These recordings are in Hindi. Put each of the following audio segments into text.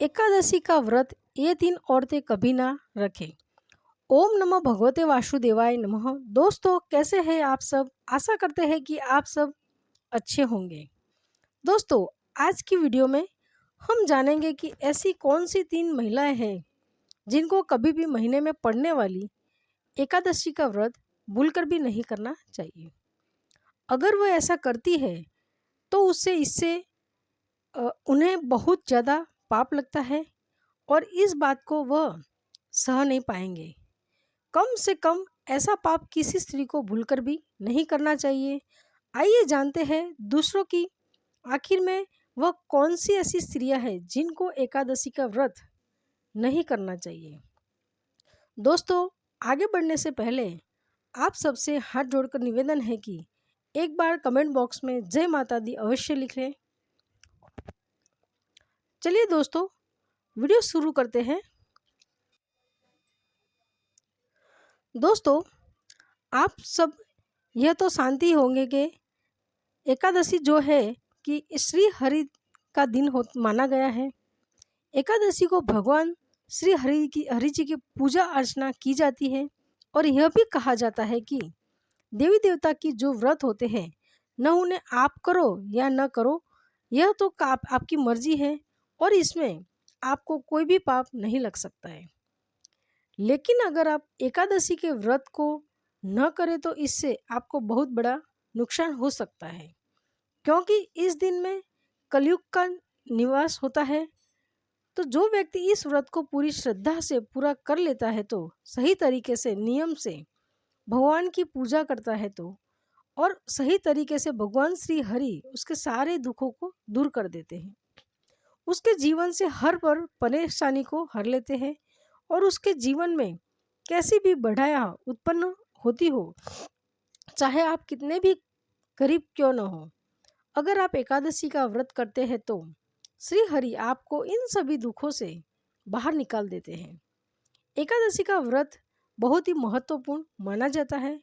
एकादशी का व्रत ये 3 औरतें कभी ना रखें। ओम नमः भगवते वासुदेवाय नमः। दोस्तों, कैसे हैं आप सब? आशा करते हैं कि आप सब अच्छे होंगे। दोस्तों, आज की वीडियो में हम जानेंगे कि ऐसी कौन सी 3 महिलाएं हैं जिनको कभी भी महीने में पड़ने वाली एकादशी का व्रत भूलकर भी नहीं करना चाहिए। अगर वह ऐसा करती है तो उससे इससे उन्हें बहुत ज़्यादा पाप लगता है और इस बात को वह सह नहीं पाएंगे। कम से कम ऐसा पाप किसी स्त्री को भूलकर भी नहीं करना चाहिए। आइए जानते हैं दूसरों की आखिर में वह कौन सी ऐसी स्त्रियां हैं जिनको एकादशी का व्रत नहीं करना चाहिए। दोस्तों, आगे बढ़ने से पहले आप सबसे हाथ जोड़कर निवेदन है कि एक बार कमेंट बॉक्स में जय माता दी अवश्य लिख लें। चलिए दोस्तों, वीडियो शुरू करते हैं। दोस्तों, आप सब यह तो जानते ही होंगे कि एकादशी जो है कि श्री हरि का दिन हो माना गया है। एकादशी को भगवान श्री हरि जी की पूजा अर्चना की जाती है और यह भी कहा जाता है कि देवी देवता की जो व्रत होते हैं न उन्हें आप करो या न करो, यह तो आपकी मर्जी है और इसमें आपको कोई भी पाप नहीं लग सकता है। लेकिन अगर आप एकादशी के व्रत को न करें तो इससे आपको बहुत बड़ा नुकसान हो सकता है, क्योंकि इस दिन में कलयुग का निवास होता है। तो जो व्यक्ति इस व्रत को पूरी श्रद्धा से पूरा कर लेता है तो सही तरीके से नियम से भगवान की पूजा करता है तो और सही तरीके से भगवान श्री हरि उसके सारे दुखों को दूर कर देते हैं। उसके जीवन से हर परेशानी को हर लेते हैं और उसके जीवन में कैसी भी बढ़ाया उत्पन्न होती हो, चाहे आप कितने भी गरीब क्यों न हो, अगर आप एकादशी का व्रत करते हैं तो श्री हरि आपको इन सभी दुखों से बाहर निकाल देते हैं। एकादशी का व्रत बहुत ही महत्वपूर्ण माना जाता है।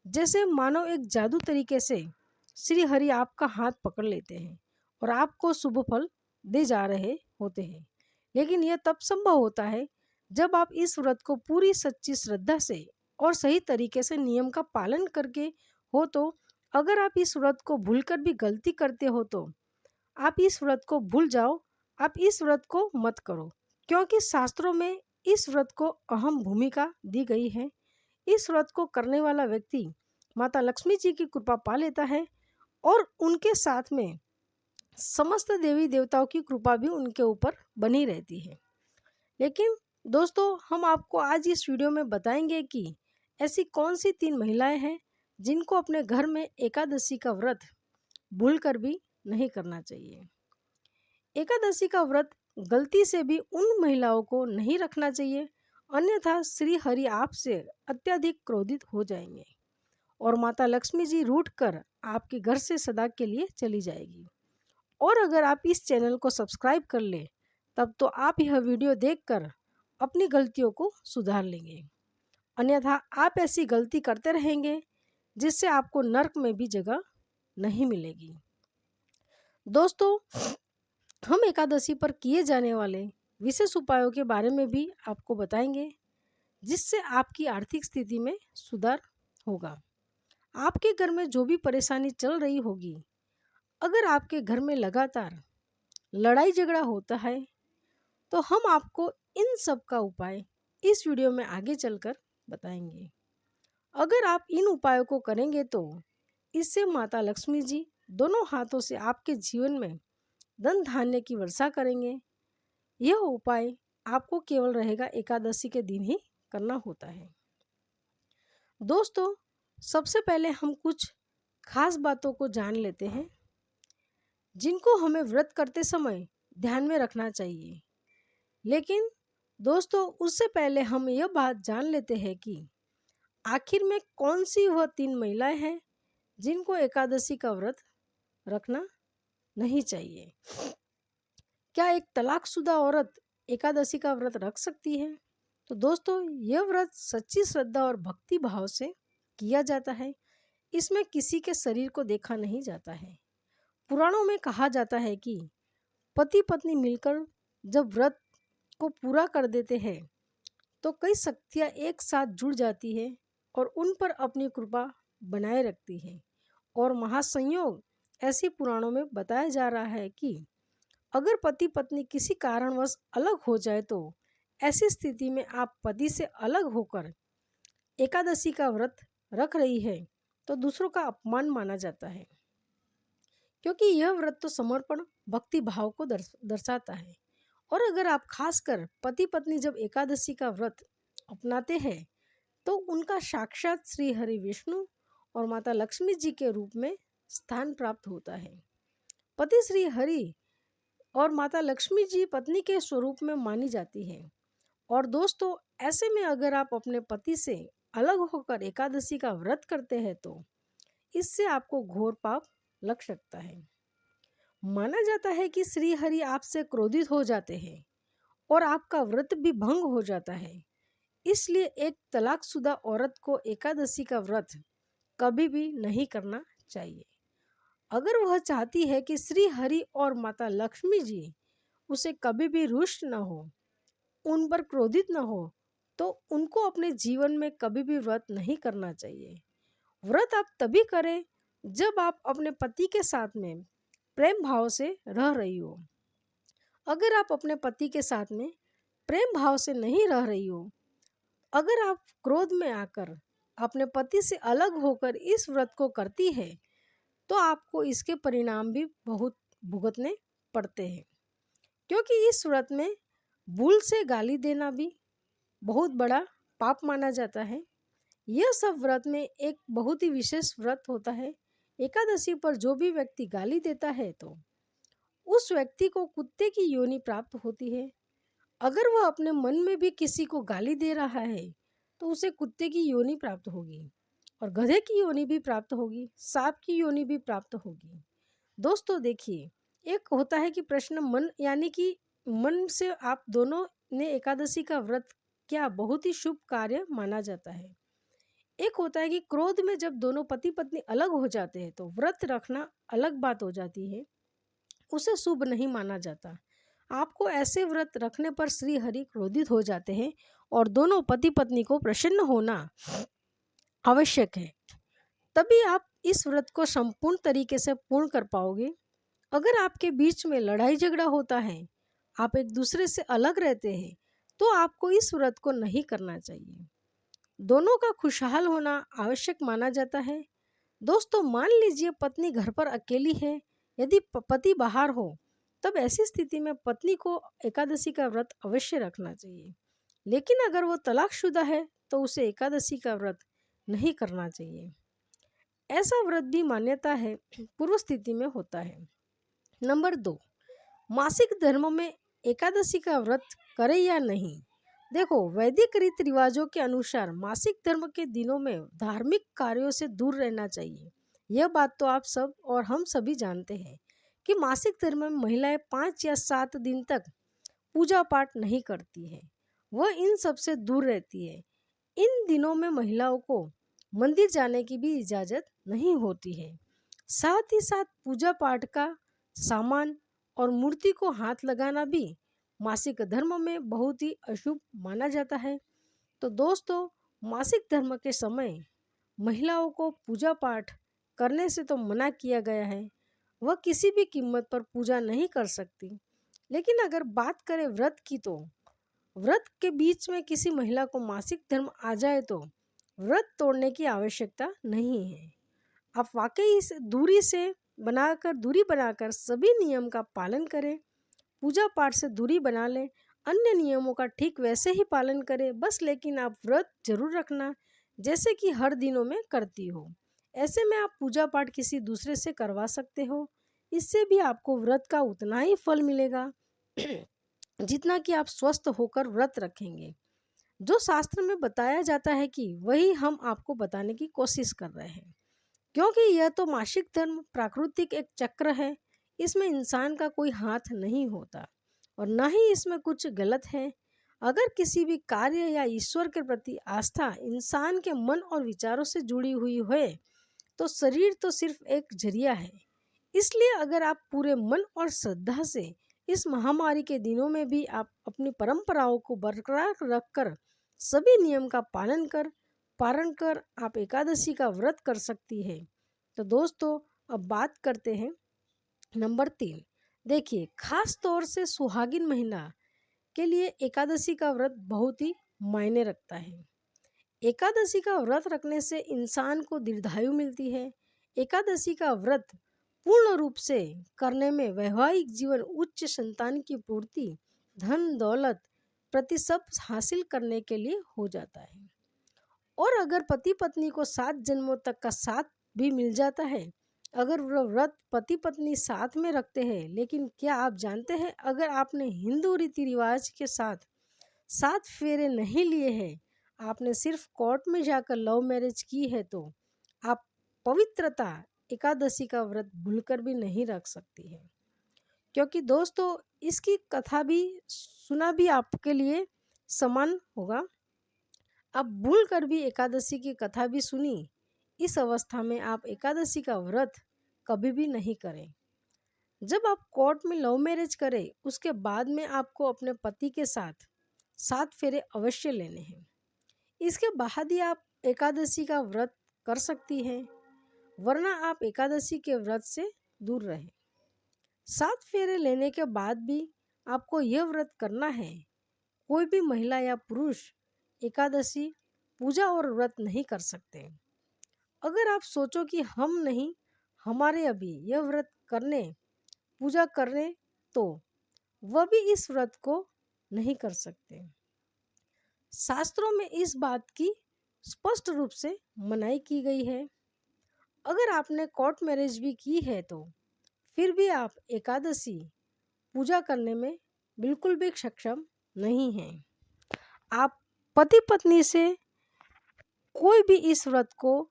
जैसे मानो एक जादू तरीके से श्री हरि आपका हाथ पकड़ लेते हैं और आपको शुभ फल दे जा रहे होते हैं। लेकिन यह तब संभव होता है जब आप इस व्रत को पूरी सच्ची श्रद्धा से और सही तरीके से नियम का पालन करके हो। तो अगर आप इस व्रत को भूलकर भी गलती करते हो तो आप इस व्रत को भूल जाओ, आप इस व्रत को मत करो, क्योंकि शास्त्रों में इस व्रत को अहम भूमिका दी गई है। इस व्रत को करने वाला व्यक्ति माता लक्ष्मी जी की कृपा पा लेता है और उनके साथ में समस्त देवी देवताओं की कृपा भी उनके ऊपर बनी रहती है। लेकिन दोस्तों, हम आपको आज इस वीडियो में बताएंगे कि ऐसी कौन सी 3 महिलाएं हैं जिनको अपने घर में एकादशी का व्रत भूलकर भी नहीं करना चाहिए। एकादशी का व्रत गलती से भी उन महिलाओं को नहीं रखना चाहिए, अन्यथा श्री हरि आपसे अत्यधिक क्रोधित हो जाएंगे और माता लक्ष्मी जी रूठ कर आपके घर से सदा के लिए चली जाएगी। और अगर आप इस चैनल को सब्सक्राइब कर ले तब तो आप यह वीडियो देखकर अपनी गलतियों को सुधार लेंगे, अन्यथा आप ऐसी गलती करते रहेंगे जिससे आपको नर्क में भी जगह नहीं मिलेगी। दोस्तों, हम एकादशी पर किए जाने वाले विशेष उपायों के बारे में भी आपको बताएंगे जिससे आपकी आर्थिक स्थिति में सुधार होगा। आपके घर में जो भी परेशानी चल रही होगी, अगर आपके घर में लगातार लड़ाई झगड़ा होता है तो हम आपको इन सब का उपाय इस वीडियो में आगे चलकर बताएंगे। अगर आप इन उपायों को करेंगे तो इससे माता लक्ष्मी जी दोनों हाथों से आपके जीवन में धन धान्य की वर्षा करेंगे। यह उपाय आपको केवल रहेगा एकादशी के दिन ही करना होता है। दोस्तों, सबसे पहले हम कुछ खास बातों को जान लेते हैं जिनको हमें व्रत करते समय ध्यान में रखना चाहिए। लेकिन दोस्तों, उससे पहले हम यह बात जान लेते हैं कि आखिर में कौन सी वह 3 महिलाएं हैं जिनको एकादशी का व्रत रखना नहीं चाहिए। क्या एक तलाकशुदा औरत एकादशी का व्रत रख सकती है? तो दोस्तों, यह व्रत सच्ची श्रद्धा और भक्ति भाव से किया जाता है। इसमें किसी के शरीर को देखा नहीं जाता है। पुराणों में कहा जाता है कि पति पत्नी मिलकर जब व्रत को पूरा कर देते हैं तो कई शक्तियाँ एक साथ जुड़ जाती है और उन पर अपनी कृपा बनाए रखती है। और महासंयोग ऐसी पुराणों में बताया जा रहा है कि अगर पति पत्नी किसी कारणवश अलग हो जाए तो ऐसी स्थिति में आप पति से अलग होकर एकादशी का व्रत रख रही है तो दूसरों का अपमान माना जाता है, क्योंकि यह व्रत तो समर्पण भक्ति भाव को दर्शाता है। और अगर आप खासकर पति पत्नी जब एकादशी का व्रत अपनाते हैं तो उनका साक्षात श्री हरि विष्णु और माता लक्ष्मी जी के रूप में स्थान प्राप्त होता है। पति श्री हरि और माता लक्ष्मी जी पत्नी के स्वरूप में मानी जाती है। और दोस्तों, ऐसे में अगर आप अपने पति से अलग होकर एकादशी का व्रत करते हैं तो इससे आपको घोर पाप लग सकता है। माना जाता है कि श्री हरि आपसे क्रोधित हो जाते हैं और आपका व्रत भी भंग हो जाता है। इसलिए एक तलाकशुदा औरत को एकादशी का व्रत कभी भी नहीं करना चाहिए। अगर वह चाहती है कि श्री हरि और माता लक्ष्मी जी उसे कभी भी रुष्ट न हो, उन पर क्रोधित न हो, तो उनको अपने जीवन में कभी भी व्रत नहीं करना चाहिए। व्रत आप तभी करें जब आप अपने पति के साथ में प्रेम भाव से रह रही हो। अगर आप अपने पति के साथ में प्रेम भाव से नहीं रह रही हो, अगर आप क्रोध में आकर अपने पति से अलग होकर इस व्रत को करती है तो आपको इसके परिणाम भी बहुत भुगतने पड़ते हैं, क्योंकि इस व्रत में भूल से गाली देना भी बहुत बड़ा पाप माना जाता है। यह सब व्रत में एक बहुत ही विशेष व्रत होता है। एकादशी पर जो भी व्यक्ति गाली देता है तो उस व्यक्ति को कुत्ते की योनि प्राप्त होती है। अगर वह अपने मन में भी किसी को गाली दे रहा है तो उसे कुत्ते की योनि प्राप्त होगी और गधे की योनि भी प्राप्त होगी, सांप की योनि भी प्राप्त होगी। दोस्तों देखिए, एक होता है कि प्रश्न मन, यानी कि मन से आप दोनों ने एकादशी का व्रत क्या बहुत ही शुभ कार्य माना जाता है। एक होता है कि क्रोध में जब दोनों पति पत्नी अलग हो जाते हैं तो व्रत रखना अलग बात हो जाती है, उसे शुभ नहीं माना जाता। आपको ऐसे व्रत रखने पर श्री हरि क्रोधित हो जाते हैं और दोनों पति पत्नी को प्रसन्न होना आवश्यक है, तभी आप इस व्रत को संपूर्ण तरीके से पूर्ण कर पाओगे। अगर आपके बीच में लड़ाई झगड़ा होता है, आप एक दूसरे से अलग रहते हैं, तो आपको इस व्रत को नहीं करना चाहिए। दोनों का खुशहाल होना आवश्यक माना जाता है। दोस्तों, मान लीजिए पत्नी घर पर अकेली है, यदि पति बाहर हो तब ऐसी स्थिति में पत्नी को एकादशी का व्रत अवश्य रखना चाहिए। लेकिन अगर वो तलाकशुदा है तो उसे एकादशी का व्रत नहीं करना चाहिए। ऐसा व्रत भी मान्यता है पूर्व स्थिति में होता है। नंबर 2, मासिक धर्म में एकादशी का व्रत करें या नहीं। देखो, वैदिक रीति रिवाजों के अनुसार मासिक धर्म के दिनों में धार्मिक कार्यों से दूर रहना चाहिए। यह बात तो आप सब और हम सभी जानते हैं कि मासिक धर्म में महिलाएं 5 या 7 दिन तक पूजा पाठ नहीं करती है, वह इन सब से दूर रहती है। इन दिनों में महिलाओं को मंदिर जाने की भी इजाज़त नहीं होती है। साथ ही साथ पूजा पाठ का सामान और मूर्ति को हाथ लगाना भी मासिक धर्म में बहुत ही अशुभ माना जाता है। तो दोस्तों, मासिक धर्म के समय महिलाओं को पूजा पाठ करने से तो मना किया गया है, वह किसी भी कीमत पर पूजा नहीं कर सकती। लेकिन अगर बात करें व्रत की, तो व्रत के बीच में किसी महिला को मासिक धर्म आ जाए तो व्रत तोड़ने की आवश्यकता नहीं है। आप वाकई इस दूरी बनाकर सभी नियम का पालन करें, पूजा पाठ से दूरी बना लें, अन्य नियमों का ठीक वैसे ही पालन करें बस, लेकिन आप व्रत जरूर रखना जैसे कि हर दिनों में करती हो। ऐसे में आप पूजा पाठ किसी दूसरे से करवा सकते हो, इससे भी आपको व्रत का उतना ही फल मिलेगा जितना कि आप स्वस्थ होकर व्रत रखेंगे। जो शास्त्र में बताया जाता है कि वही हम आपको बताने की कोशिश कर रहे हैं, क्योंकि यह तो मासिक धर्म प्राकृतिक एक चक्र है, इसमें इंसान का कोई हाथ नहीं होता और न ही इसमें कुछ गलत है। अगर किसी भी कार्य या ईश्वर के प्रति आस्था इंसान के मन और विचारों से जुड़ी हुई है तो शरीर तो सिर्फ एक जरिया है। इसलिए अगर आप पूरे मन और श्रद्धा से इस महामारी के दिनों में भी आप अपनी परंपराओं को बरकरार रखकर सभी नियम का पालन कर आप एकादशी का व्रत कर सकती है। तो दोस्तों, अब बात करते हैं नंबर 3। देखिए, खास तौर से सुहागिन महिला के लिए एकादशी का व्रत बहुत ही मायने रखता है। एकादशी का व्रत रखने से इंसान को दीर्घायु मिलती है। एकादशी का व्रत पूर्ण रूप से करने में वैवाहिक जीवन, उच्च संतान की पूर्ति, धन दौलत प्रति सब हासिल करने के लिए हो जाता है। और अगर पति पत्नी को 7 जन्मों तक का साथ भी मिल जाता है, अगर वह व्रत पति पत्नी साथ में रखते हैं। लेकिन क्या आप जानते हैं, अगर आपने हिंदू रीति रिवाज के साथ 7 फेरे नहीं लिए हैं, आपने सिर्फ कोर्ट में जाकर लव मैरिज की है, तो आप पवित्रता एकादशी का व्रत भूलकर भी नहीं रख सकती है। क्योंकि दोस्तों, इसकी कथा भी सुना भी आपके लिए समान होगा। आप भूलकर भी एकादशी की कथा भी सुनी। इस अवस्था में आप एकादशी का व्रत कभी भी नहीं करें। जब आप कोर्ट में लव मैरिज करें, उसके बाद में आपको अपने पति के साथ 7 फेरे अवश्य लेने हैं। इसके बाद ही आप एकादशी का व्रत कर सकती हैं, वरना आप एकादशी के व्रत से दूर रहें। 7 फेरे लेने के बाद भी आपको यह व्रत करना है। कोई भी महिला या पुरुष एकादशी पूजा और व्रत नहीं कर सकते। अगर आप सोचो कि हम नहीं, हमारे अभी यह व्रत करने, पूजा करने, तो वह भी इस व्रत को नहीं कर सकते। शास्त्रों में इस बात की स्पष्ट रूप से मनाही की गई है। अगर आपने कोर्ट मैरिज भी की है, तो फिर भी आप एकादशी पूजा करने में बिल्कुल भी सक्षम नहीं हैं। आप पति पत्नी से कोई भी इस व्रत को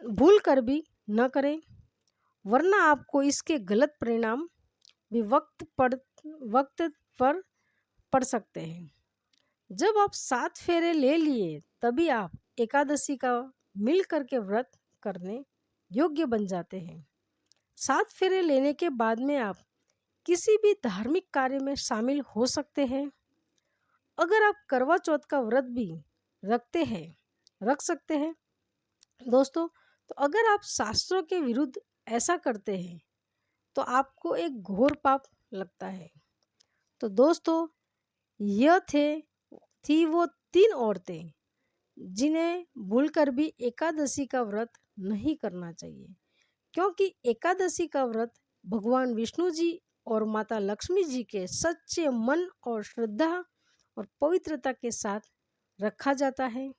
भूल कर भी न करें, वरना आपको इसके गलत परिणाम भी वक्त पर पड़ सकते हैं। जब आप 7 फेरे ले लिए, तभी आप एकादशी का मिल करके व्रत करने योग्य बन जाते हैं। 7 फेरे लेने के बाद में आप किसी भी धार्मिक कार्य में शामिल हो सकते हैं। अगर आप करवा चौथ का व्रत भी रख सकते हैं दोस्तों। तो अगर आप शास्त्रों के विरुद्ध ऐसा करते हैं, तो आपको एक घोर पाप लगता है। तो दोस्तों, यह थी वो 3 औरतें जिन्हें भूलकर भी एकादशी का व्रत नहीं करना चाहिए। क्योंकि एकादशी का व्रत भगवान विष्णु जी और माता लक्ष्मी जी के सच्चे मन और श्रद्धा और पवित्रता के साथ रखा जाता है।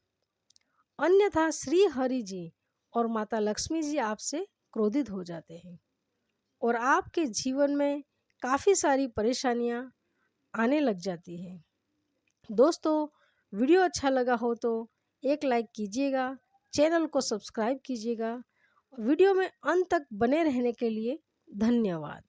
अन्यथा श्री हरि जी और माता लक्ष्मी जी आपसे क्रोधित हो जाते हैं और आपके जीवन में काफ़ी सारी परेशानियां आने लग जाती हैं। दोस्तों, वीडियो अच्छा लगा हो तो एक लाइक कीजिएगा, चैनल को सब्सक्राइब कीजिएगा। वीडियो में अंत तक बने रहने के लिए धन्यवाद।